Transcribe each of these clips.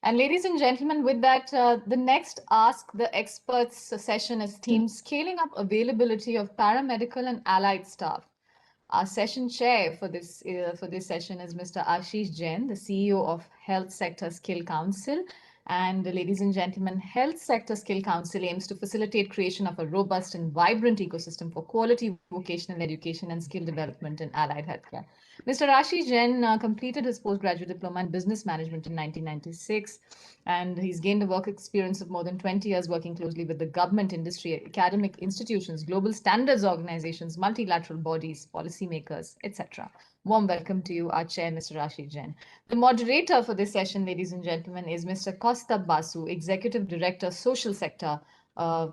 And ladies and gentlemen, with that, the next Ask the Experts session is themed Scaling Up Availability of Paramedical and Allied Staff. Our session chair for this session is Mr. Ashish Jain, the CEO of Health Sector Skill Council. And ladies and gentlemen, Health Sector Skill Council aims to facilitate creation of a robust and vibrant ecosystem for quality vocational education and skill development in allied healthcare. Mr. Ashish Jain completed his postgraduate diploma in business management in 1996, and he's gained a work experience of more than 20 years working closely with the government, industry, academic institutions, global standards organizations, multilateral bodies, policymakers, etc. Warm welcome to you, our chair, Mr. Rashid Jain. The moderator for this session, ladies and gentlemen, is Mr. Costa Basu, Executive Director, Social Sector, uh,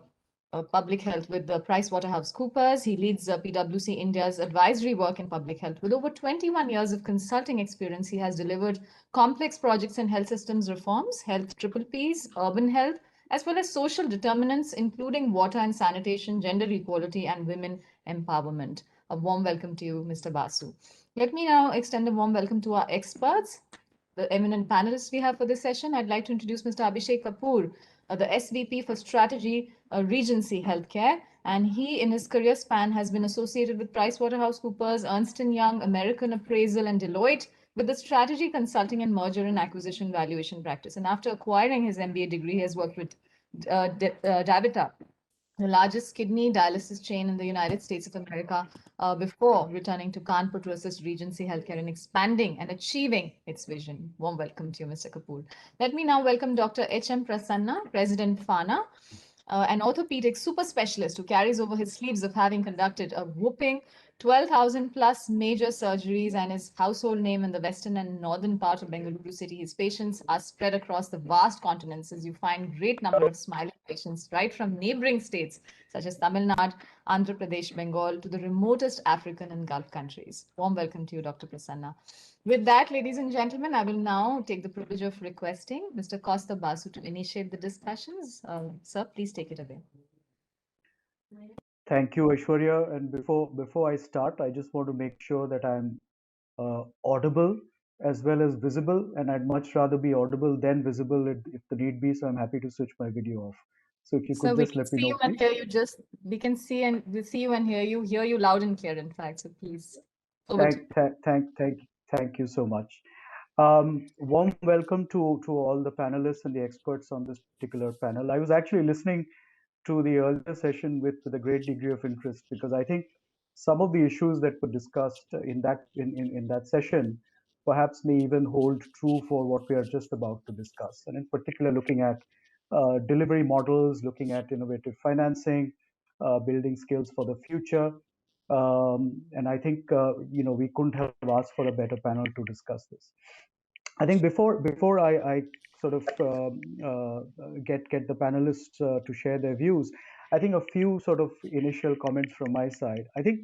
Public Health with the PricewaterhouseCoopers. He leads PwC India's advisory work in public health. With over 21 years of consulting experience, he has delivered complex projects in health systems reforms, health triple Ps, urban health, as well as social determinants, including water and sanitation, gender equality, and women empowerment. A warm welcome to you, Mr. Basu. Let me now extend a warm welcome to our experts, the eminent panelists we have for this session. I'd like to introduce Mr. Abhishek Kapoor, the SVP for Strategy, Regency Healthcare. And he, in his career span, has been associated with PricewaterhouseCoopers, Ernst& Young, American Appraisal, and Deloitte with the strategy consulting and merger and acquisition valuation practice. And after acquiring his MBA degree, he has worked with Davita, the largest kidney dialysis chain in the United States of America, before returning to Kanpur to assist Regency Healthcare in expanding and achieving its vision. Warm welcome to you, Mr. Kapoor. Let me now welcome Dr. H.M. Prasanna, President FANA, an orthopedic super specialist who carries over his sleeves of having conducted a whooping 12,000 plus major surgeries and is household name in the western and northern part of Bengaluru city. His patients are spread across the vast continents as you find great number of smiling patients right from neighboring states such as Tamil Nadu, Andhra Pradesh, Bengal to the remotest African and Gulf countries. Warm welcome to you, Dr. Prasanna. With that, ladies and gentlemen, I will now take the privilege of requesting Mr. Costa Basu to initiate the discussions. Sir, please take it away. Thank you, Aishwarya. And before I start, I just want to make sure that I'm audible as well as visible, and I'd much rather be audible than visible if the need be. So I'm happy to switch my video off. So if you Sir, could we just can let me see you know, and please. hear you. Just we can see you and hear you loud and clear. In fact, so please, over to you. Thank you so much. Warm welcome to all the panelists and the experts on this particular panel. I was actually listening to the earlier session with a great degree of interest because I think some of the issues that were discussed in that session perhaps may even hold true for what we are just about to discuss. And in particular, looking at delivery models, looking at innovative financing, building skills for the future. And I think we couldn't have asked for a better panel to discuss this. I think before I sort of get the panelists to share their views, I think a few sort of initial comments from my side. I think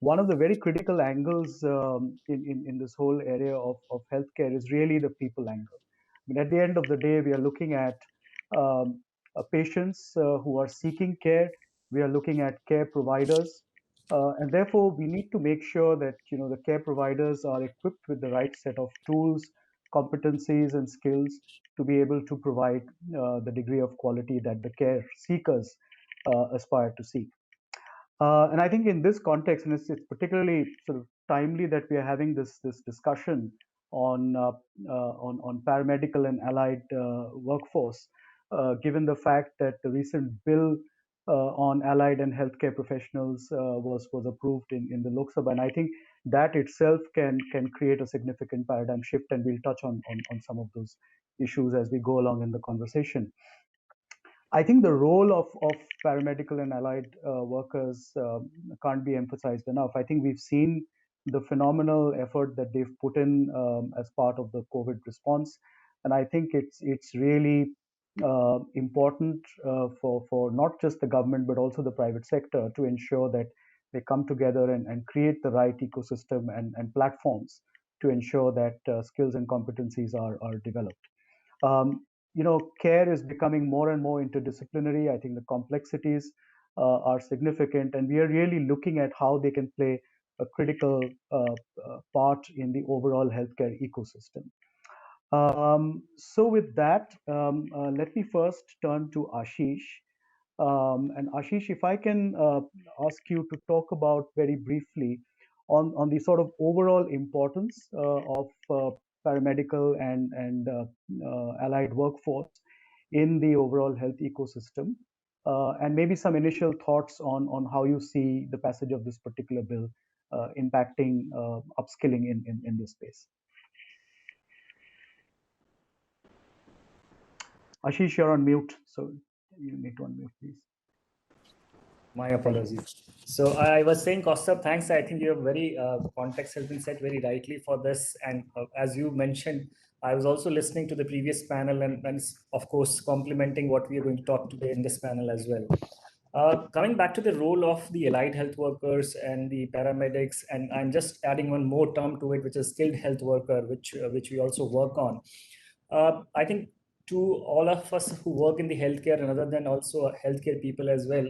one of the very critical angles in this whole area of healthcare is really the people angle. I mean, at the end of the day, we are looking at patients who are seeking care. We are looking at care providers, and therefore we need to make sure that the care providers are equipped with the right set of tools, competencies, and skills to be able to provide the degree of quality that the care seekers aspire to seek. And I think in this context, and it's particularly sort of timely that we are having this discussion on paramedical and allied workforce, given the fact that the recent bill on allied and healthcare professionals was approved in the Lok Sabha, and I think that itself can create a significant paradigm shift, and we'll touch on some of those issues as we go along in the conversation. I think the role of paramedical and allied workers can't be emphasized enough. I think we've seen the phenomenal effort that they've put in as part of the COVID response, and I think it's really important for not just the government but also the private sector to ensure that they come together and create the right ecosystem and platforms to ensure that skills and competencies are developed. Um, Care is becoming more and more interdisciplinary. I think the complexities are significant, and we are really looking at how they can play a critical part in the overall healthcare ecosystem. So with that, let me first turn to Ashish. And Ashish, if I can ask you to talk about very briefly on the sort of overall importance of paramedical and allied workforce in the overall health ecosystem, and maybe some initial thoughts on how you see the passage of this particular bill impacting upskilling in this space. Ashish, you're on mute, so you need to unmute, please. My apologies. So I was saying, Kaustubh, thanks. I think your very context has been set very rightly for this. And as you mentioned, I was also listening to the previous panel and of course, complementing what we are going to talk today in this panel as well. Coming back to the role of the allied health workers and the paramedics, and I'm just adding one more term to it, which is skilled health worker, which we also work on. I think to all of us who work in the healthcare and other than also healthcare people as well,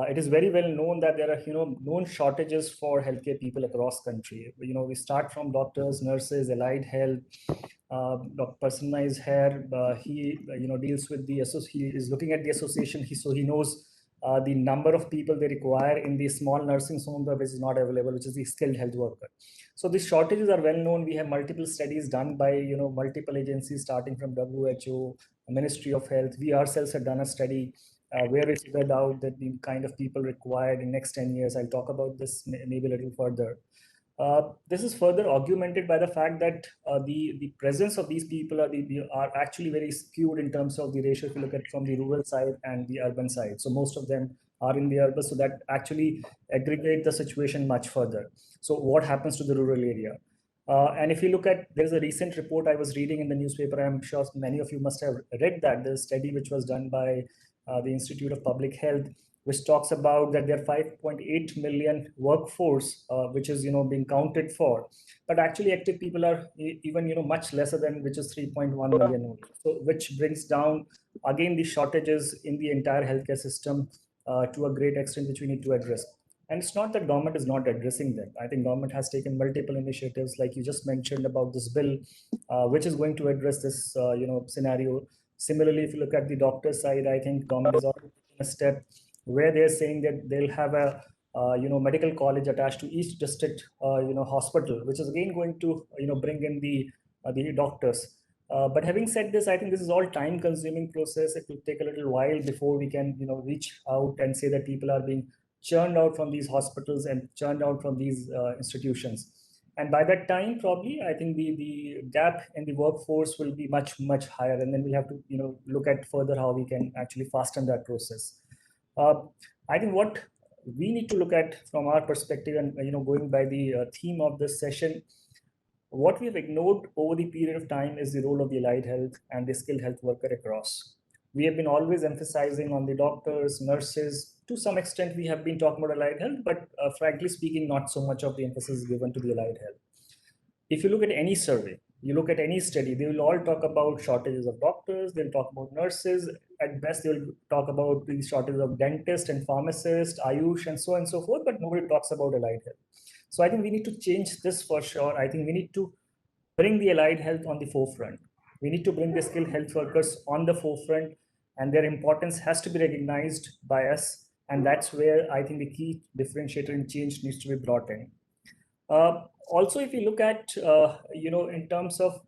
it is very well known that there are known shortages for healthcare people across country. We start from doctors, nurses, allied health, personalized hair. He deals with the he is looking at the association. He knows the number of people they require in the small nursing home which is not available, which is the skilled health worker. So these shortages are well known. We have multiple studies done by multiple agencies, starting from WHO, Ministry of Health. We ourselves have done a study where we figured out that the kind of people required in next 10 years. I'll talk about this maybe a little further. This is further augmented by the fact that the presence of these people are actually very skewed in terms of the ratio if you look at from the rural side and the urban side. So most of them are in the urban, so that actually aggregate the situation much further. So what happens to the rural area? And if you look at, there's a recent report I was reading in the newspaper. I'm sure many of you must have read that. There's a study which was done by the Institute of Public Health, which talks about that there are 5.8 million workforce, which is being counted for, but actually active people are even much lesser than, which is 3.1 million only. So which brings down again the shortages in the entire healthcare system to a great extent, which we need to address. And it's not that government is not addressing them. I think government has taken multiple initiatives, like you just mentioned about this bill, which is going to address this scenario. Similarly, if you look at the doctor side, I think government is already taking a step where they're saying that they'll have a medical college attached to each district hospital, which is again going to bring in the doctors. But having said this, I think this is all time-consuming process. It will take a little while before we can reach out and say that people are being churned out from these hospitals and churned out from these institutions. And by that time, probably, I think the gap in the workforce will be much higher, and then we have to look at further how we can actually fasten that process. I think what we need to look at from our perspective, and going by the theme of this session, what we have ignored over the period of time is the role of the allied health and the skilled health worker across. We have been always emphasizing on the doctors, nurses. To some extent, we have been talking about allied health, but frankly speaking, not so much of the emphasis given to the allied health. If you look at any survey, you look at any study, they will all talk about shortages of doctors, they'll talk about nurses, at best they'll talk about the shortages of dentists and pharmacists, Ayush, and so on and so forth, but nobody talks about allied health. So I think we need to change this for sure. I think we need to bring the allied health on the forefront. We need to bring the skilled health workers on the forefront, and their importance has to be recognized by us. And that's where I think the key differentiator and change needs to be brought in. Also, if you look at, in terms of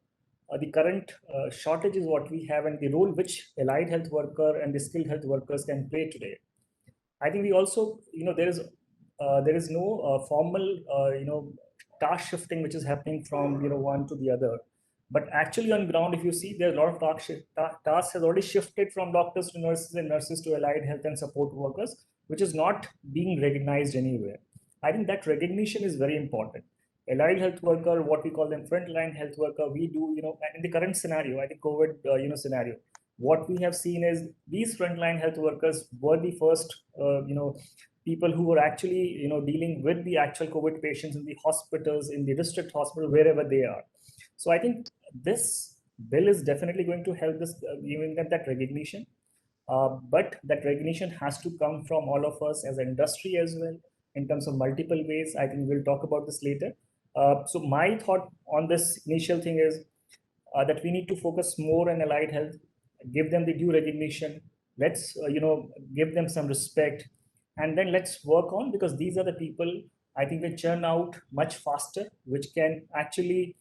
the current shortages, what we have and the role which allied health worker and the skilled health workers can play today, I think we also, there is no formal, task shifting which is happening from, one to the other. But actually on ground, if you see, there are a lot of tasks has already shifted from doctors to nurses and nurses to allied health and support workers, which is not being recognized anywhere. I think that recognition is very important. Allied health worker, what we call them frontline health worker, we do, in the current scenario, I think COVID, scenario, what we have seen is these frontline health workers were the first, people who were actually, dealing with the actual COVID patients in the hospitals, in the district hospital, wherever they are. So I think this bill is definitely going to help us giving them that recognition. But that recognition has to come from all of us as an industry as well, in terms of multiple ways. I think we'll talk about this later. So my thought on this initial thing is, that we need to focus more on allied health, give them the due recognition. Let's give them some respect, and then let's work on, because these are the people I think will churn out much faster, which can actually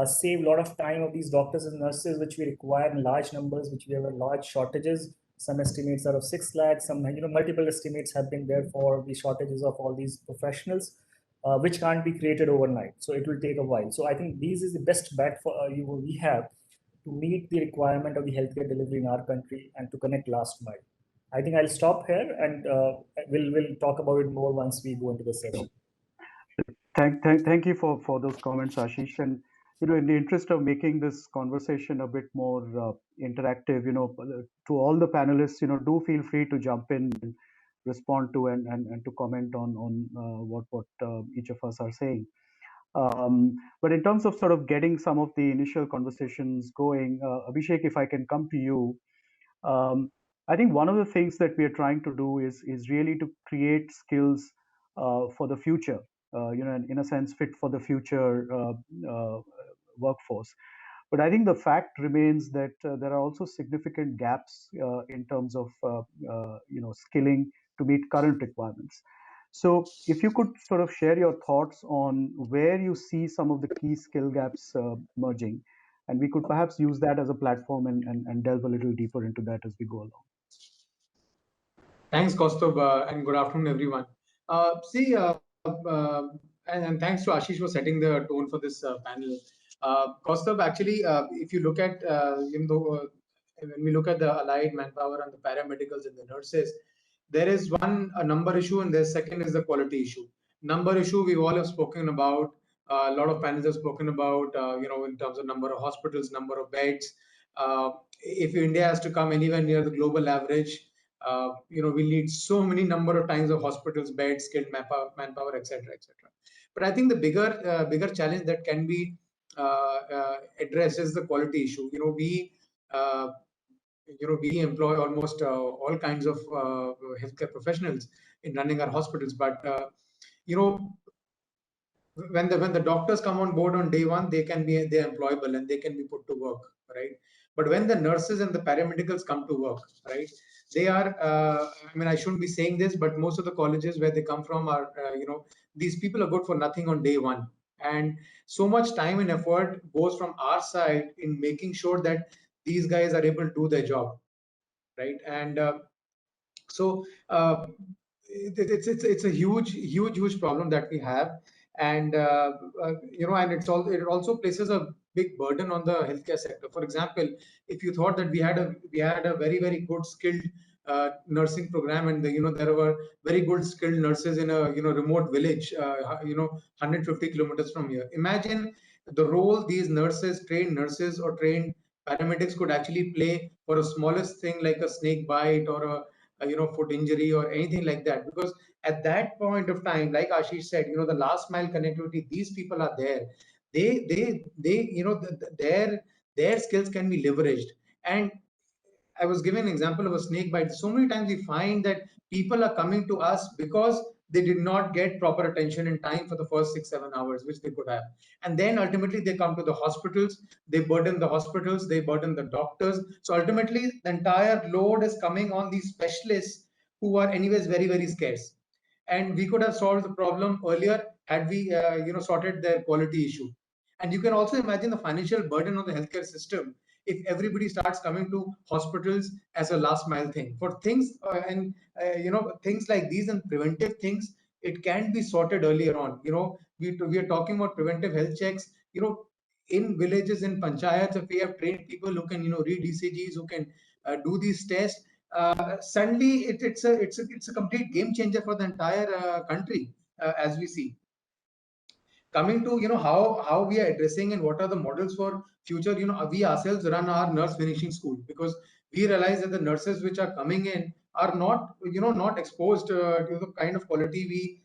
save a lot of time of these doctors and nurses, which we require in large numbers, which we have a large shortages. Some estimates are of 6 lakhs. Some multiple estimates have been there for the shortages of all these professionals, which can't be created overnight. So it will take a while. So I think these is the best bet for we have to meet the requirement of the healthcare delivery in our country and to connect last mile. I think I'll stop here, and we'll talk about it more once we go into the session. Thank you for those comments, Ashish. And in the interest of making this conversation a bit more interactive, to all the panelists, do feel free to jump in and respond to and to comment on what each of us are saying. But in terms of sort of getting some of the initial conversations going, Abhishek, if I can come to you, I think one of the things that we are trying to do is really to create skills for the future, in a sense, fit for the future workforce. But I think the fact remains that there are also significant gaps in terms of skilling to meet current requirements. So if you could sort of share your thoughts on where you see some of the key skill gaps merging, and we could perhaps use that as a platform and delve a little deeper into that as we go along. Thanks, Kaustubh, and good afternoon, everyone. And thanks to Ashish for setting the tone for this panel. Kaustubh, actually, if you look at, when we look at the allied manpower and the paramedicals and the nurses, there is a number issue, and the second is the quality issue. Number issue we've all have spoken about. A lot of panels have spoken about, in terms of number of hospitals, number of beds. If India has to come anywhere near the global average, we need so many number of times of hospitals, beds, skilled manpower, etc., etc. But I think the bigger challenge that can be addressed is the quality issue. We employ almost all kinds of healthcare professionals in running our hospitals, but when the doctors come on board on day one, they're employable and they can be put to work, right? But when the nurses and the paramedicals come to work, right, they are, I shouldn't be saying this, but most of the colleges where they come from are, these people are good for nothing on day one. And so much time and effort goes from our side in making sure that these guys are able to do their job, right? And it's a huge problem that we have. And and it also places a big burden on the healthcare sector. For example, if you thought that we had a very good skilled nursing program, and there were very good skilled nurses in a remote village 150 kilometers from here, imagine the role these trained nurses or trained paramedics could actually play for a smallest thing like a snake bite or a foot injury or anything like that. Because at that point of time, like Ashish said, the last mile connectivity, these people are there. Their skills can be leveraged. And I was giving an example of a snake bite. So many times we find that people are coming to us because they did not get proper attention in time for the first 6-7 hours, which they could have. And then ultimately they come to the hospitals, they burden the hospitals, they burden the doctors. So ultimately the entire load is coming on these specialists who are anyways very scarce. And we could have solved the problem earlier had we sorted their quality issue. And you can also imagine the financial burden on the healthcare system if everybody starts coming to hospitals as a last mile thing for things things like these and preventive things. It can be sorted earlier on. We are talking about preventive health checks. In villages, in panchayats, if we have trained people who can read ECGs, who can do these tests, suddenly it's a complete game changer for the entire country, as we see. Coming to how we are addressing and what are the models for future, we ourselves run our nurse finishing school because we realize that the nurses which are coming in are not not exposed to the kind of quality we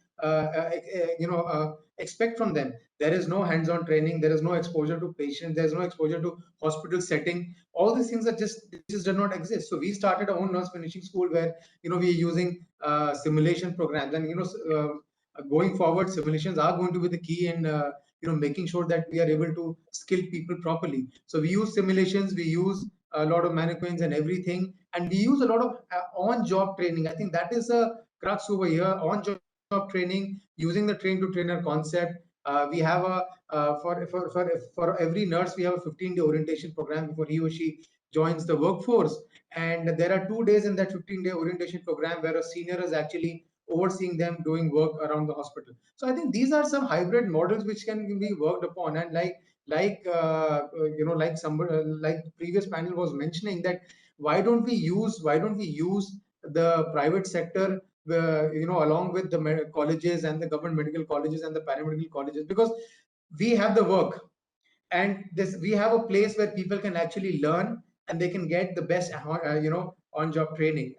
expect from them. There is no hands-on training, there is no exposure to patients, there is no exposure to hospital setting. All these things are just do not exist. So we started our own nurse finishing school where we are using simulation programs, and going forward, simulations are going to be the key in making sure that we are able to skill people properly. So we use simulations, we use a lot of mannequins and everything, and we use a lot of on-job training. I think that is a crux over here. On-job training, using the train-to-trainer concept. We have a for every nurse, we have a 15-day orientation program before he or she joins the workforce. And there are 2 days in that 15-day orientation program where a senior is actually overseeing them doing work around the hospital. So I think these are some hybrid models which can be worked upon. And like somebody like previous panel was mentioning, that why don't we use the private sector, along with the colleges and the government medical colleges and the paramedical colleges, because we have the work, and this we have a place where people can actually learn and they can get the best on job training,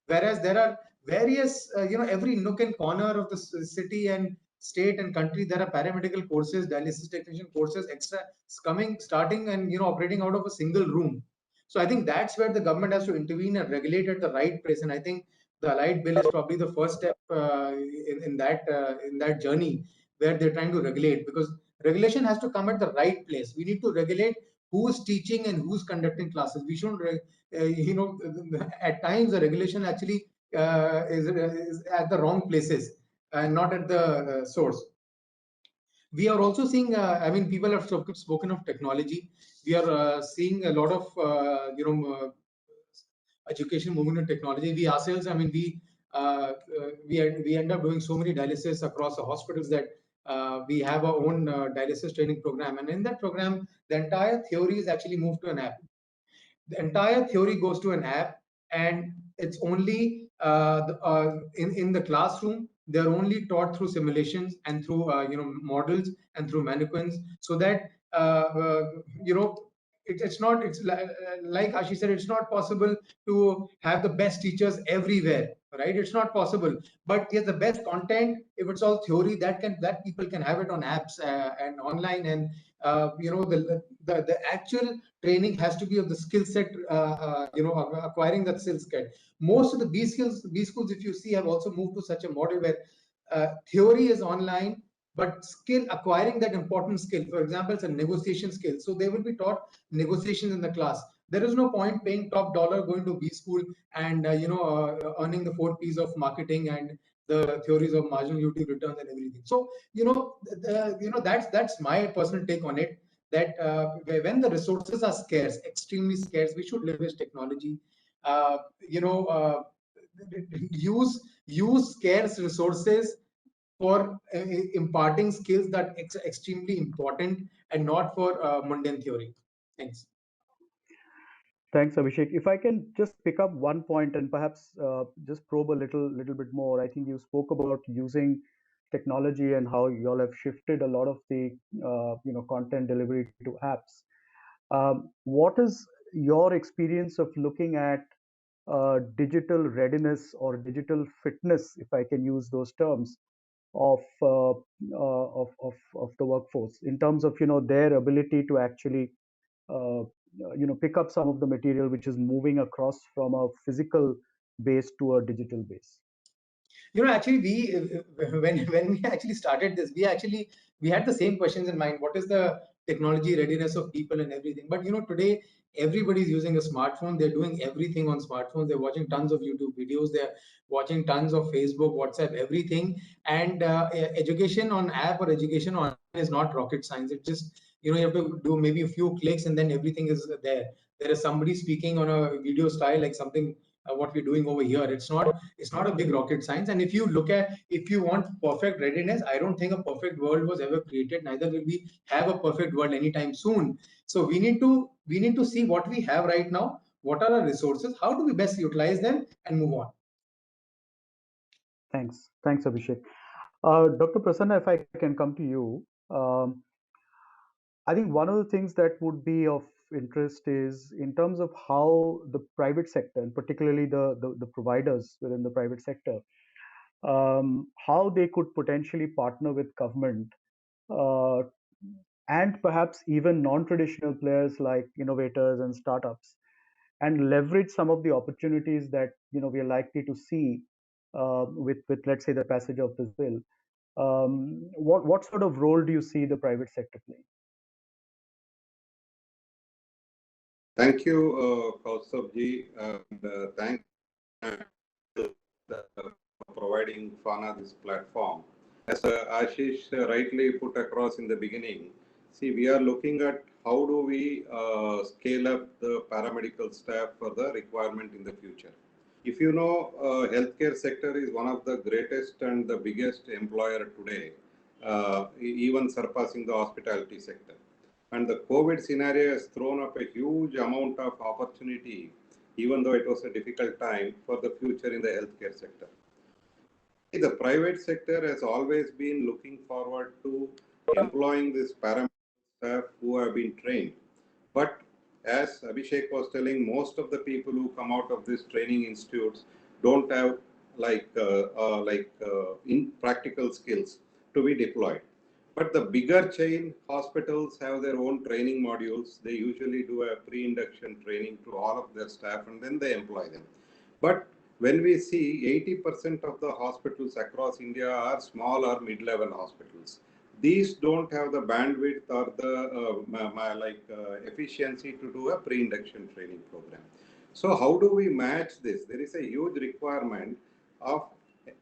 whereas there are various every nook and corner of the city and state and country, there are paramedical courses, dialysis technician courses, extra coming starting and operating out of a single room. So I think that's where the government has to intervene and regulate at the right place. And I think the allied bill is probably the first step in that journey, where they're trying to regulate, because regulation has to come at the right place. We need to regulate who's teaching and who's conducting classes. We shouldn't, at times the regulation actually is at the wrong places and not at the source. We are also seeing, people have spoken of technology. We are seeing a lot of, education moving in technology. We ourselves, we end up doing so many dialysis across the hospitals that we have our own dialysis training program. And in that program, the entire theory is actually moved to an app. The entire theory goes to an app, and it's only in the classroom. They're only taught through simulations and through models and through mannequins, so that it's not, like Ashi said, it's not possible to have the best teachers everywhere, right? It's not possible. But yes, the best content, if it's all theory, that people can have it on apps and online. And the actual training has to be of the skill set, acquiring that skill set. Most of the B schools, if you see, have also moved to such a model where theory is online, but skill, acquiring that important skill, for example, it's a negotiation skill, so they will be taught negotiations in the class. There is no point paying top dollar going to B school and earning the 4 P's of marketing and the theories of marginal utility returns and everything. So that's my personal take on it, that when the resources are scarce, extremely scarce, we should leverage technology. uh, you know uh, use scarce resources for imparting skills that extremely important, and not for mundane theory. Thanks. Thanks, Abhishek. If I can just pick up one point and perhaps just probe a little bit more. I think you spoke about using technology and how you all have shifted a lot of the content delivery to apps. What is your experience of looking at digital readiness or digital fitness, if I can use those terms, of of the workforce in terms of their ability to actually uh, pick up some of the material which is moving across from a physical base to a digital base? Actually, when we actually started this, we had the same questions in mind. What is the technology readiness of people and everything? But today everybody's using a smartphone. They're doing everything on smartphones. They're watching tons of YouTube videos. They're watching tons of Facebook, WhatsApp, everything. And education on app or education on is not rocket science. It's just you have to do maybe a few clicks and then everything is there. There is somebody speaking on a video style, like something what we're doing over here. It's not a big rocket science. And if you want perfect readiness, I don't think a perfect world was ever created, neither will we have a perfect world anytime soon. So we need to see what we have right now, what are our resources, how do we best utilize them, and move on. Thanks, Abhishek. Dr. Prasanna, if I can come to you. I think one of the things that would be of interest is in terms of how the private sector, and particularly the providers within the private sector, how they could potentially partner with government, uh, and perhaps even non-traditional players like innovators and startups, and leverage some of the opportunities that we are likely to see with let's say the passage of this bill, What sort of role do you see the private sector playing? Thank you, Kaustubji, and thanks for providing FANA this platform. As Ashish rightly put across in the beginning, see, we are looking at how do we scale up the paramedical staff for the requirement in the future. If you know, healthcare sector is one of the greatest and the biggest employer today, even surpassing the hospitality sector. And the COVID scenario has thrown up a huge amount of opportunity, even though it was a difficult time for the future in the healthcare sector. The private sector has always been looking forward to employing this paramedical staff who have been trained. But as Abhishek was telling, most of the people who come out of these training institutes don't have in practical skills to be deployed. But the bigger chain hospitals have their own training modules. They usually do a pre-induction training to all of their staff and then they employ them. But when we see 80% of the hospitals across India are small or mid-level hospitals, these don't have the bandwidth or the efficiency to do a pre-induction training program. So how do we match this? There is a huge requirement of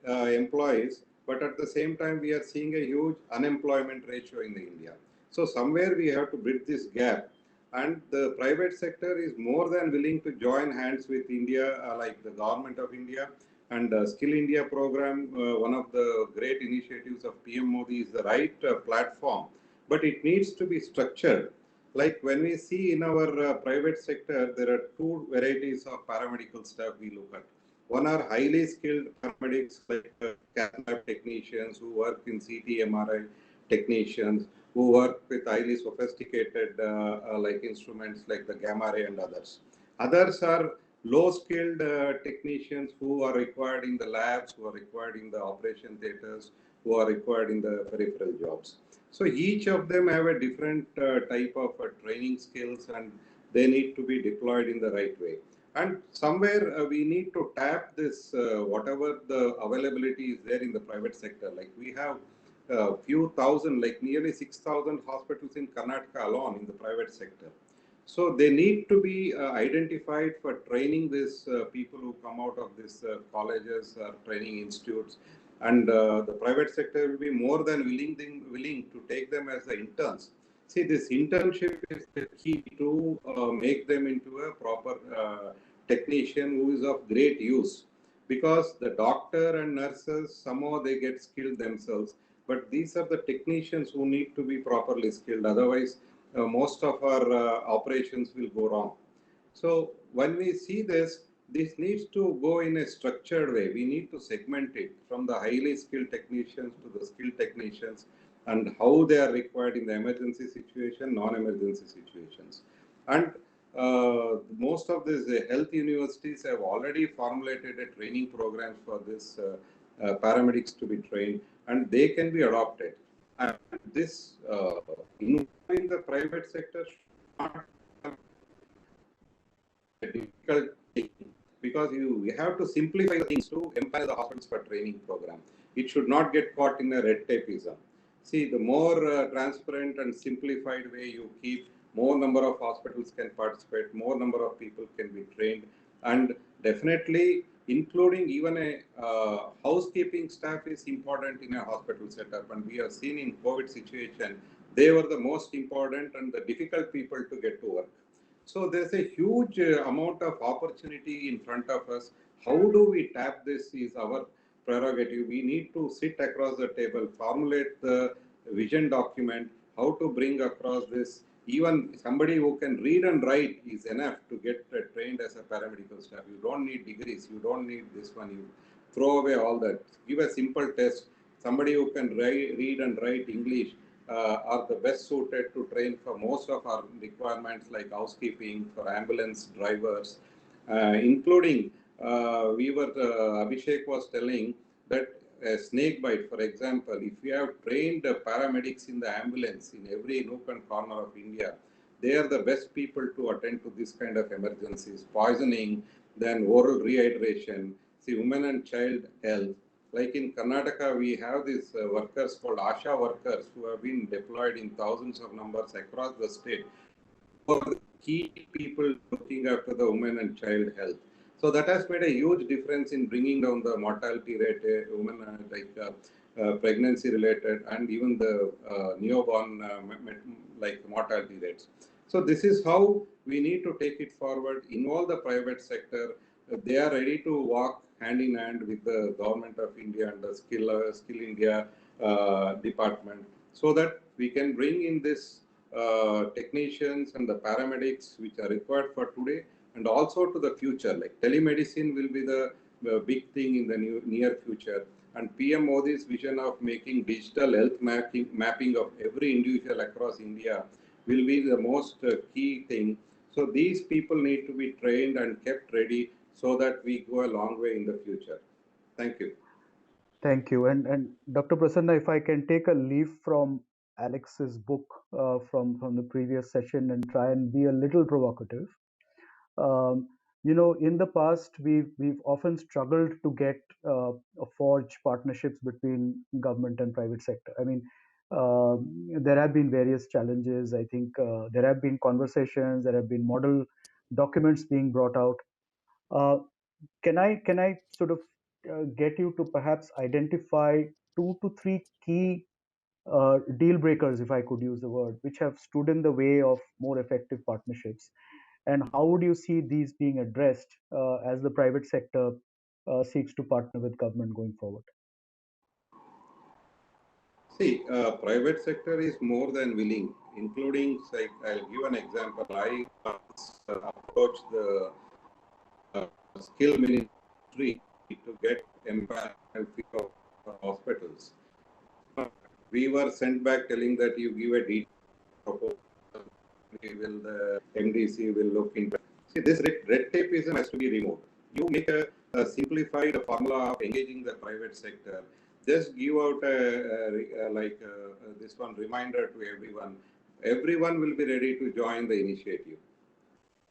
employees, but at the same time, we are seeing a huge unemployment ratio in India. So somewhere we have to bridge this gap. And the private sector is more than willing to join hands with India, like the government of India, and Skill India program, one of the great initiatives of PM Modi, is the right platform, but it needs to be structured. Like when we see in our private sector, there are two varieties of paramedical staff we look at. One are highly skilled paramedics like cath lab technicians who work in CT, MRI technicians, who work with highly sophisticated like instruments like the gamma ray and others. Others are low-skilled technicians who are required in the labs, who are required in the operation theaters, who are required in the peripheral jobs. So each of them have a different type of training skills and they need to be deployed in the right way. And somewhere we need to tap this, whatever the availability is there in the private sector. Like we have few thousand, like nearly 6,000 hospitals in Karnataka alone in the private sector. So they need to be identified for training these people who come out of these colleges or training institutes. And the private sector will be more than willing to take them as the interns. See, this internship is the key to make them into a proper technician who is of great use. Because the doctor and nurses, somehow they get skilled themselves. But these are the technicians who need to be properly skilled. Otherwise, most of our operations will go wrong. So when we see this, this needs to go in a structured way. We need to segment it from the highly skilled technicians to the skilled technicians and how they are required in the emergency situation, non-emergency situations. And most of these health universities have already formulated a training program for this paramedics to be trained, and they can be adopted. And this in the private sector should not be a difficult thing because you have to simplify things to empower the hospitals for training program. It should not get caught in a red tapeism. See, the more transparent and simplified way you keep, more number of hospitals can participate, more number of people can be trained, and definitely including even a housekeeping staff is important in a hospital setup. And we have seen in COVID situation, they were the most important and the difficult people to get to work. So there's a huge amount of opportunity in front of us. How do we tap this is our prerogative. We need to sit across the table, formulate the vision document, how to bring across this. Even somebody who can read and write is enough to get trained as a paramedical staff. You don't need degrees. You don't need this one. You throw away all that. Give a simple test. Somebody who can read and write English are the best suited to train for most of our requirements like housekeeping, for ambulance drivers, including Abhishek was telling that a snake bite, for example, if we have trained paramedics in the ambulance in every nook and corner of India, they are the best people to attend to this kind of emergencies, poisoning, then oral rehydration, see, women and child health, Like in Karnataka, we have these workers called ASHA workers who have been deployed in thousands of numbers across the state for the key people looking after the women and child health. So that has made a huge difference in bringing down the mortality rate, women pregnancy related, and even the newborn mortality rates. So this is how we need to take it forward. Involve the private sector. They are ready to walk hand in hand with the government of India and the Skill India department, so that we can bring in this technicians and the paramedics which are required for today and also to the future. Like telemedicine will be the big thing in the near future. And PM Modi's vision of making digital health mapping of every individual across India will be the most key thing. So these people need to be trained and kept ready so that we go a long way in the future. Thank you. Thank you. And Dr. Prasanna, if I can take a leaf from Alex's book from the previous session and try and be a little provocative. In the past, we've often struggled to get forge partnerships between government and private sector. I mean, there have been various challenges. I think there have been conversations, there have been model documents being brought out. Can I sort of get you to perhaps identify 2 to 3 key deal breakers, if I could use the word, which have stood in the way of more effective partnerships? And how would you see these being addressed as the private sector seeks to partner with government going forward? See, private sector is more than willing, including, like, I'll give an example. I approached the skill ministry to get empowerment of hospitals. We were sent back telling that you give a detailed proposal, the MDC will look into. See, this red tapeism has to be removed. You make a simplified formula of engaging the private sector. Just give out this one reminder to everyone. Everyone will be ready to join the initiative.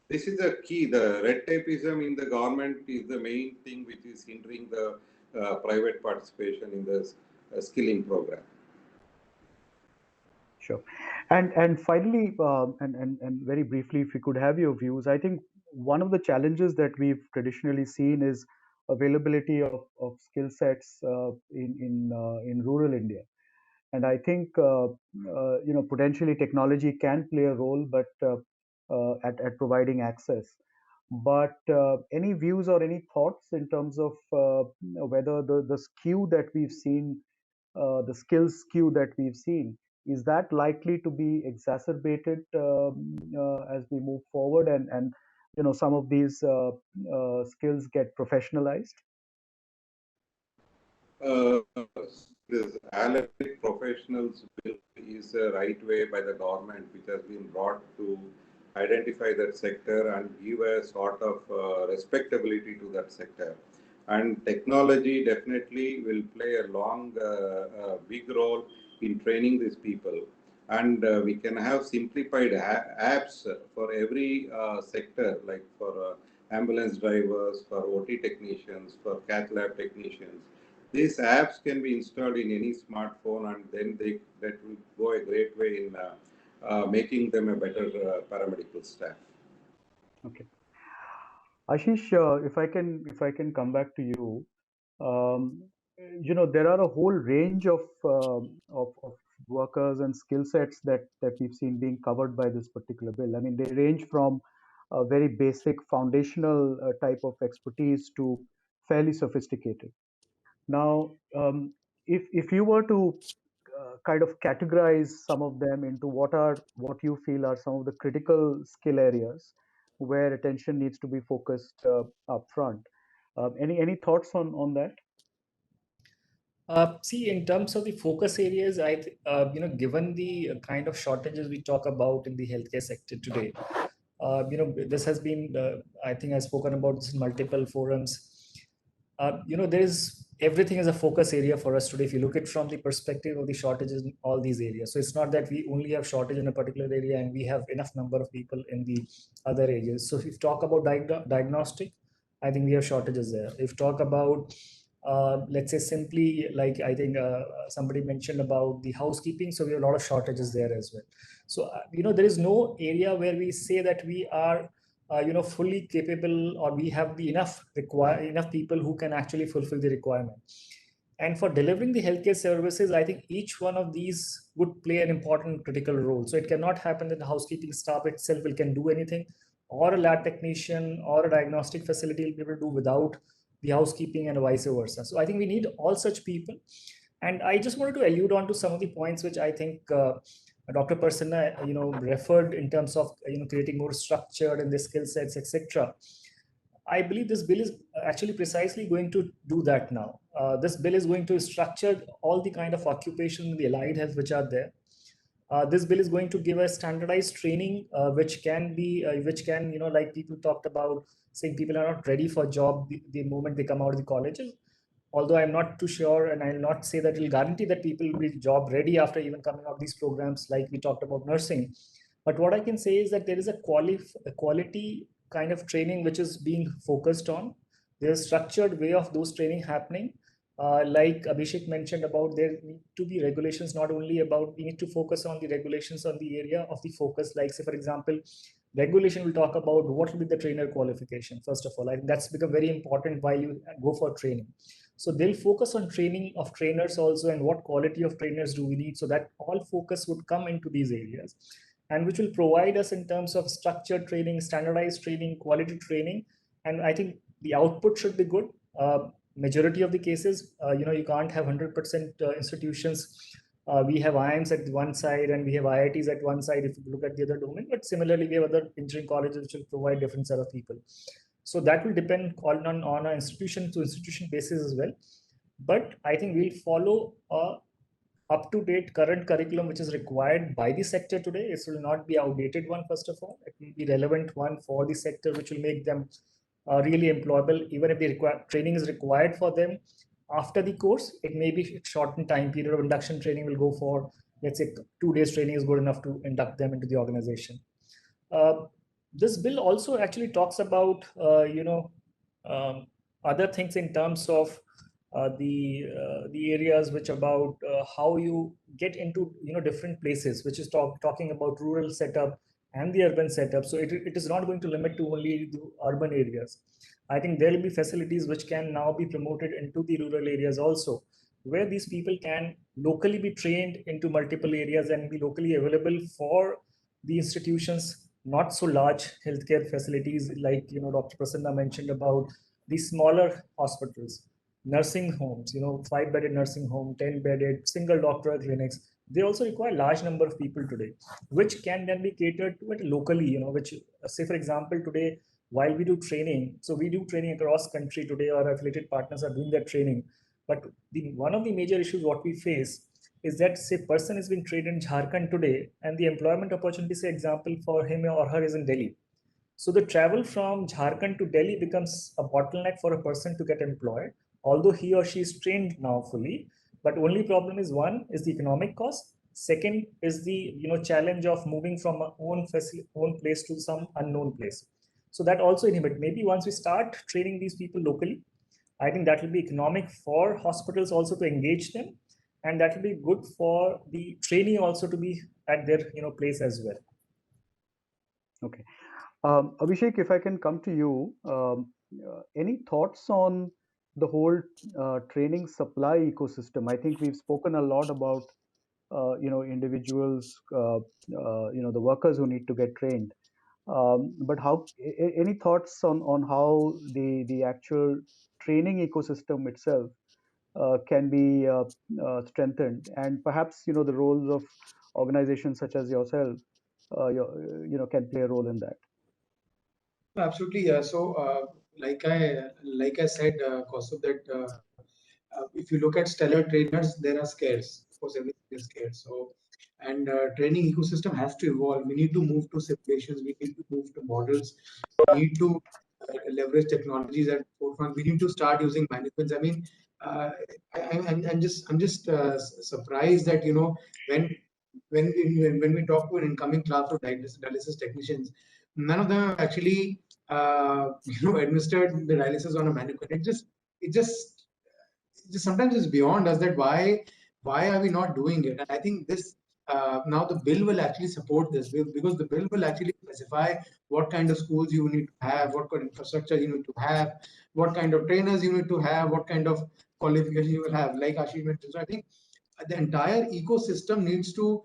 This is the key. The red tapeism in the government is the main thing which is hindering the private participation in the skilling program. Sure. And finally, and very briefly, if we could have your views, I think one of the challenges that we've traditionally seen is availability of skill sets in rural India. And I think potentially technology can play a role, but at providing access. But any views or any thoughts in terms of whether the skew that we've seen, the skills skew that we've seen, is that likely to be exacerbated as we move forward, and some of these skills get professionalized? This allied professionals bill is a right way by the government, which has been brought to identify that sector and give a sort of respectability to that sector. And technology definitely will play a big role in training these people. And we can have simplified apps for every sector, like for ambulance drivers, for OT technicians, for cath lab technicians. These apps can be installed in any smartphone, and then that will go a great way in making them a better paramedical staff. Okay. Ashish, if I can come back to you, there are a whole range of workers and skill sets that we've seen being covered by this particular bill. I mean, they range from a very basic foundational type of expertise to fairly sophisticated. Now, if you were to kind of categorize some of them into what you feel are some of the critical skill areas where attention needs to be focused up front, any thoughts on that? See, in terms of the focus areas, given the kind of shortages we talk about in the healthcare sector today, this has been, I think I've spoken about this in multiple forums. There is everything is a focus area for us today. If you look at it from the perspective of the shortages in all these areas, so it's not that we only have shortage in a particular area and we have enough number of people in the other areas. So if you talk about diagnostic, I think we have shortages there. If you talk about let's say simply like I think somebody mentioned about the housekeeping. So we have a lot of shortages there as well. So, there is no area where we say that we are, fully capable, or we have the enough people who can actually fulfill the requirement. And for delivering the healthcare services, I think each one of these would play an important critical role. So it cannot happen that the housekeeping staff itself can do anything, or a lab technician or a diagnostic facility will be able to do without the housekeeping, and vice versa. So I think we need all such people. And I just wanted to allude on to some of the points which I think Dr. Prasanna, referred in terms of creating more structured in the skill sets, etc. I believe this bill is actually precisely going to do that now. This bill is going to structure all the kind of occupation in the allied health which are there. This bill is going to give a standardized training, which can, like people talked about, saying people are not ready for job the moment they come out of the colleges. Although I'm not too sure, and I'll not say that it'll guarantee that people will be job ready after even coming out of these programs, like we talked about nursing. But what I can say is that there is a quality kind of training which is being focused on. There's a structured way of those training happening. Like Abhishek mentioned about, there need to be regulations, not only about, we need to focus on the regulations on the area of the focus. Like say, for example, regulation will talk about what will be the trainer qualification. First of all, I think that's become very important while you go for training. So they'll focus on training of trainers also, and what quality of trainers do we need, so that all focus would come into these areas, and which will provide us in terms of structured training, standardized training, quality training. And I think the output should be good. Majority of the cases, you can't have 100% institutions. We have IIMs at one side and we have IITs at one side if you look at the other domain, but similarly we have other engineering colleges which will provide different set of people. So that will depend on an institution to institution basis as well. But I think we'll follow a up-to-date current curriculum which is required by the sector today. It will not be outdated one, first of all. It will be relevant one for the sector, which will make them really employable. Even if the training is required for them after the course, it may be shortened time period of induction training will go for, let's say 2 days training is good enough to induct them into the organization. This bill also actually talks about, other things in terms of the areas which about how you get into different places, which is talking about rural setup and the urban setup. So it is not going to limit to only the urban areas. I think there will be facilities which can now be promoted into the rural areas also, where these people can locally be trained into multiple areas and be locally available for the institutions, not so large healthcare facilities like Dr. Prasanna mentioned about the smaller hospitals, nursing homes, 5-bedded nursing home, 10-bedded single doctor clinics. They also require large number of people today, which can then be catered to it locally, which say, for example, today, while we do training, so we do training across country today, our affiliated partners are doing that training. But one of the major issues what we face is that, say, person is being trained in Jharkhand today, and the employment opportunity, say, example, for him or her is in Delhi. So the travel from Jharkhand to Delhi becomes a bottleneck for a person to get employed, although he or she is trained now fully. But only problem is, one is the economic cost. Second is the challenge of moving from our own place to some unknown place. So that also inhibit. Maybe once we start training these people locally, I think that will be economic for hospitals also to engage them, and that will be good for the trainee also to be at their place as well. Okay, Abhishek, if I can come to you, any thoughts on the whole training supply ecosystem? I think we've spoken a lot about individuals, the workers who need to get trained. But any thoughts on how the actual training ecosystem itself can be strengthened, and perhaps the roles of organizations such as yourself can play a role in that? Absolutely. So, like I said, Kaustubh, that if you look at stellar trainers, there are scarce. Of course, everything is scarce. So, and training ecosystem has to evolve. We need to move to simulations. We need to move to models. We need to leverage technologies at forefront. We need to start using mannequins. I mean, I'm just surprised that when we talk to an incoming class of dialysis technicians, none of them have actually administered the dialysis on a mannequin. It just just sometimes it's beyond us that why are we not doing it? And I think this now the bill will actually support this because the bill will actually specify what kind of schools you need to have, what kind of infrastructure you need to have, what kind of trainers you need to have, what kind of qualification you will have, like Ashish mentioned. So I think the entire ecosystem needs to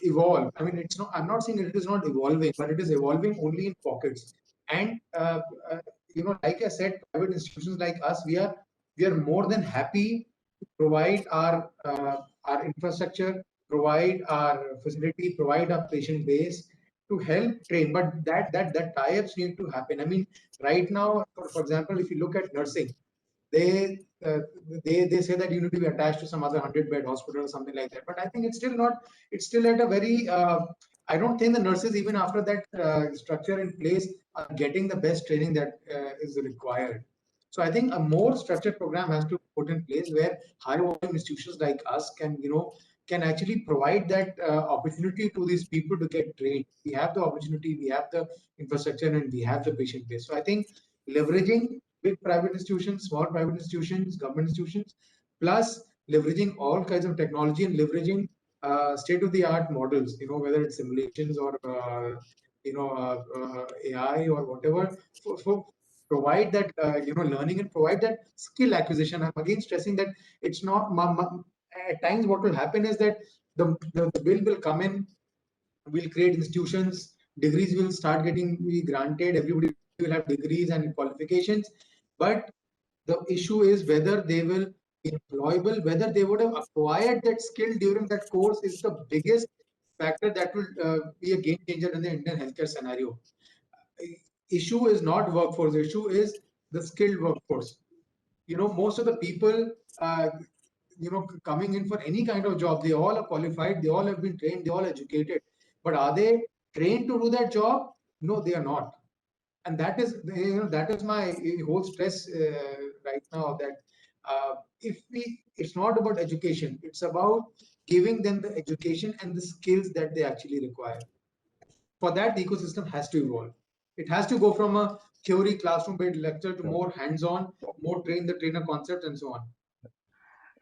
evolve. I mean, it's not. I'm not saying it is not evolving, but it is evolving only in pockets. And like I said, private institutions like us, we are more than happy to provide our infrastructure, provide our facility, provide our patient base to help train. But that tie-ups need to happen. I mean, right now, for example, if you look at nursing, they uh, they say that you need to be attached to some other 100-bed hospital or something like that. But I think it's still not. It's still at a very. I don't think the nurses, even after that structure in place, are getting the best training that is required. So I think a more structured program has to be put in place where high volume institutions like us can actually provide that opportunity to these people to get trained. We have the opportunity, we have the infrastructure, and we have the patient base. So I think leveraging big private institutions, small private institutions, government institutions, plus leveraging all kinds of technology and leveraging state-of-the-art models, whether it's simulations or AI or whatever, for provide that learning and provide that skill acquisition. I'm again stressing that it's not. At times, what will happen is that the bill will come in, we'll create institutions, degrees will start getting be granted, everybody will have degrees and qualifications, but the issue is whether they will be employable, whether they would have acquired that skill during that course is the biggest factor that will be a game changer in the Indian healthcare scenario. Issue is not workforce, issue is the skilled workforce. Most of the people coming in for any kind of job, they all are qualified, they all have been trained, they all educated, but are they trained to do that job? No, they are not. And that is my whole stress right now, that it's not about education, it's about giving them the education and the skills that they actually require. For that, the ecosystem has to evolve. It has to go from a theory classroom based lecture to more hands-on, more train the trainer concept, and so on.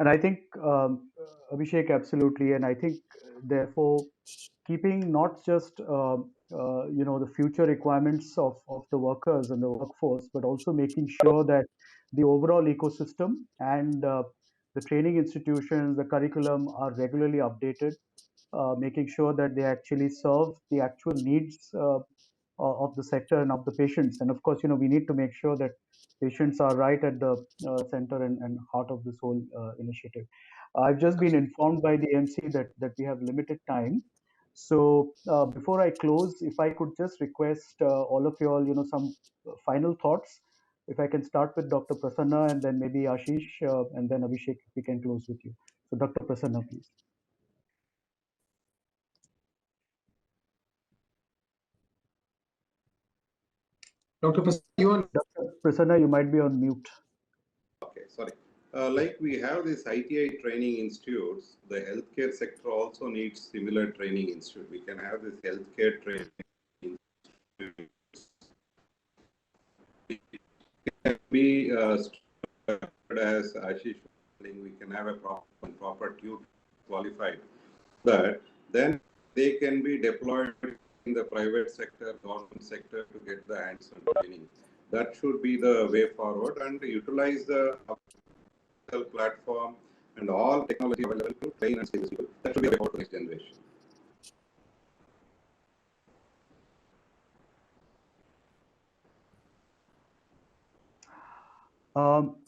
And I think, Abhishek, absolutely. And I think, therefore, keeping not just the future requirements of the workers and the workforce, but also making sure that the overall ecosystem and the training institutions, the curriculum are regularly updated, making sure that they actually serve the actual needs of the sector and of the patients. And of course, we need to make sure that patients are right at the center and heart of this whole initiative. I've just been informed by the MC that we have limited time. So before I close, if I could just request all of you all, some final thoughts. If I can start with Dr. Prasanna and then maybe Ashish and then Abhishek, if we can close with you. So Dr. Prasanna, please. Dr. Prasanna, you might be on mute. Okay, sorry. Like we have these ITI training institutes, the healthcare sector also needs similar training institute. We can have this healthcare training institutes. It can be structured as Ashish, we can have a proper tube qualified, but then they can be deployed in the private sector, government sector to get the hands-on training. That should be the way forward, and utilize the platform and all technology available to train and scale people. That should be the way forward to the next generation.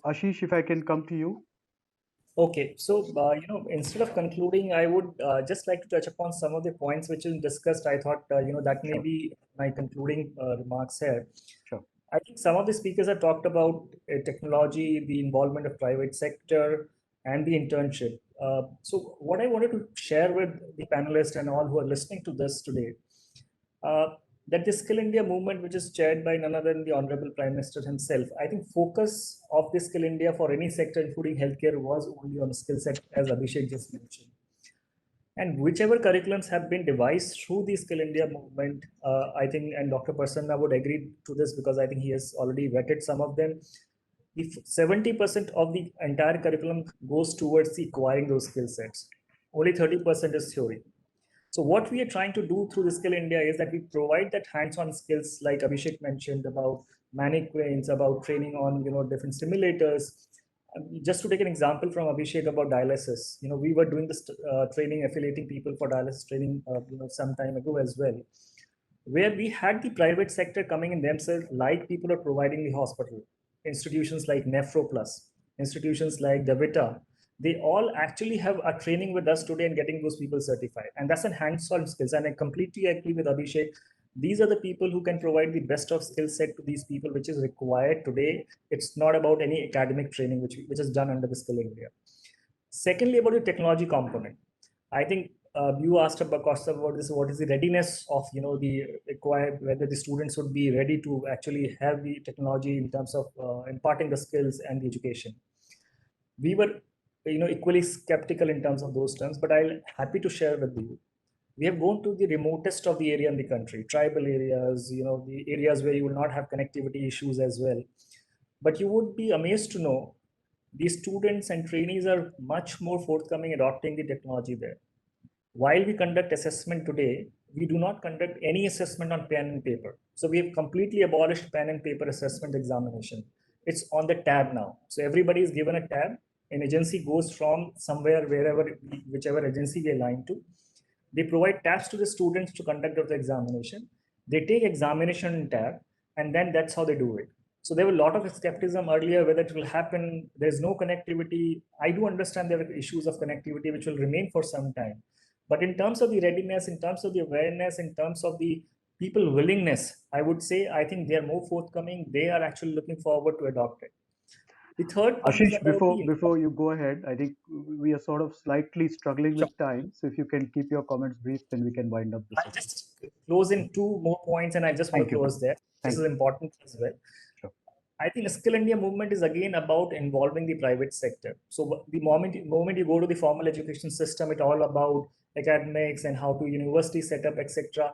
Ashish, if I can come to you. Okay, so instead of concluding, I would just like to touch upon some of the points which is discussed. I thought that may be my concluding remarks here. Sure. I think some of the speakers have talked about technology, the involvement of private sector, and the internship. So what I wanted to share with the panelists and all who are listening to this today, that the Skill India movement, which is chaired by none other than the Honorable Prime Minister himself, I think focus of the Skill India for any sector, including healthcare, was only on skill set, as Abhishek just mentioned. And whichever curriculums have been devised through the Skill India movement, I think, and Dr. Prasanna would agree to this because I think he has already vetted some of them. if 70% of the entire curriculum goes towards the acquiring those skill sets, only 30% is theory. So what we are trying to do through the Skill India is that we provide that hands-on skills, like Abhishek mentioned, about mannequins, about training on different simulators. Just to take an example from Abhishek about dialysis, we were doing this training, affiliating people for dialysis training, some time ago as well, where we had the private sector coming in themselves, like people are providing the hospital, institutions like NephroPlus, institutions like Davita, they all actually have a training with us today and getting those people certified. And that's a hands-on skills. And I completely agree with Abhishek. These are the people who can provide the best of skill set to these people, which is required today. It's not about any academic training, which is done under the Skill India. Secondly, about the technology component, I think you asked about Costa about this. What is the readiness of the acquired? Whether the students would be ready to actually have the technology in terms of imparting the skills and the education. We were equally skeptical in terms of those terms, but I'm happy to share with you. We have gone to the remotest of the area in the country, tribal areas, the areas where you will not have connectivity issues as well. But you would be amazed to know the students and trainees are much more forthcoming adopting the technology there. While we conduct assessment today, we do not conduct any assessment on pen and paper. So we have completely abolished pen and paper assessment examination. It's on the tab now. So everybody is given a tab. An agency goes from somewhere, wherever, whichever agency they align to. They provide tabs to the students to conduct the examination. They take examination in tab, and then that's how they do it. So there were a lot of skepticism earlier whether it will happen. There's no connectivity. I do understand there are issues of connectivity which will remain for some time. But in terms of the readiness, in terms of the awareness, in terms of the people willingness, I would say, I think they are more forthcoming. They are actually looking forward to adopt it. The third point Ashish, before you go ahead, I think we are sort of slightly struggling with time. So if you can keep your comments brief, then we can wind up this. I'll just close in 2 more points, and I just want to close there. This is important as well. Sure. I think the Skill India movement is again about involving the private sector. So the moment you go to the formal education system, it's all about academics and how to university set up, etc.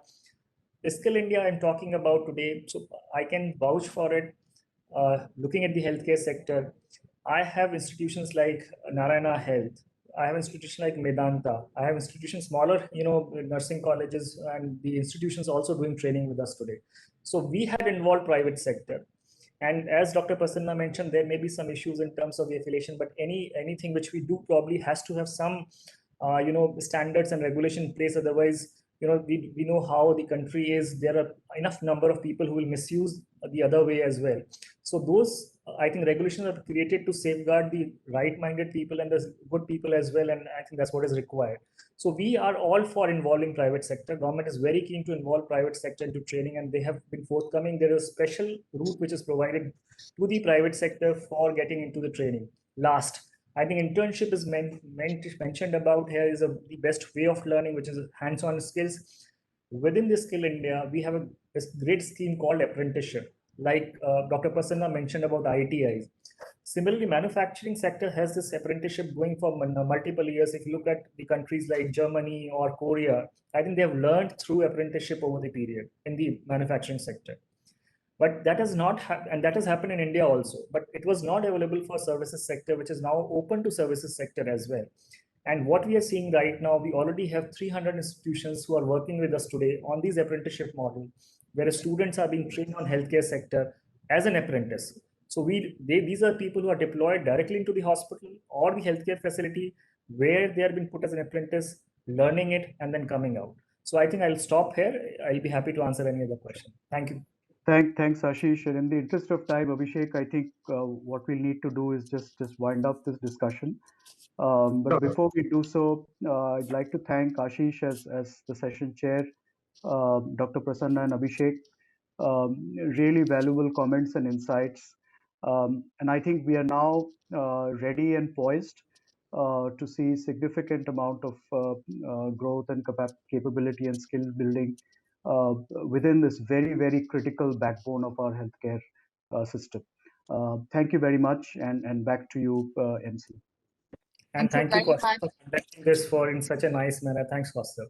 The Skill India I'm talking about today, so I can vouch for it. Looking at the healthcare sector, I have institutions like Narayana Health. I have institutions like Medanta. I have institutions smaller, nursing colleges, and the institutions also doing training with us today. So we had involved private sector. And as Dr. Prasanna mentioned, there may be some issues in terms of the affiliation, but anything which we do probably has to have some, standards and regulation in place. Otherwise, we know how the country is. There are enough number of people who will misuse the other way as well. So those, I think, regulations are created to safeguard the right-minded people and the good people as well. And I think that's what is required. So we are all for involving private sector. Government is very keen to involve private sector into training, and they have been forthcoming. There is a special route which is provided to the private sector for getting into the training. Last, I think internship is mentioned about here is the best way of learning, which is hands-on skills. Within the Skill India, we have a great scheme called apprenticeship, like Dr. Prasanna mentioned about ITIs. Similarly, manufacturing sector has this apprenticeship going for multiple years. If you look at the countries like Germany or Korea, I think they have learned through apprenticeship over the period in the manufacturing sector. But that has not and that has happened in India also. But it was not available for services sector, which is now open to services sector as well. And what we are seeing right now, we already have 300 institutions who are working with us today on these apprenticeship model, where students are being trained on healthcare sector as an apprentice. So these are people who are deployed directly into the hospital or the healthcare facility where they are being put as an apprentice, learning it, and then coming out. So I think I'll stop here. I'll be happy to answer any other question. Thank you. Thanks, Ashish. And in the interest of time, Abhishek, I think what we need to do is just wind up this discussion. But before we do so, I'd like to thank Ashish as the session chair, Dr. Prasanna and Abhishek. Really valuable comments and insights. And I think we are now ready and poised to see significant amount of growth and capability and skill building within this very, very critical backbone of our healthcare system. Thank you very much, and back to you, MC. And thank you, Kaustav, for conducting this in such a nice manner. Thanks, Kaustav.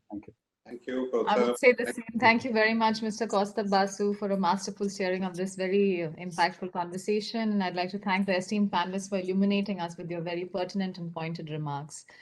Thank you. Thank you. you, I Kaustav. would say the same. Thank you very much, Mr. Kaustav Basu, for a masterful sharing of this very impactful conversation. And I'd like to thank the esteemed panelists for illuminating us with your very pertinent and pointed remarks.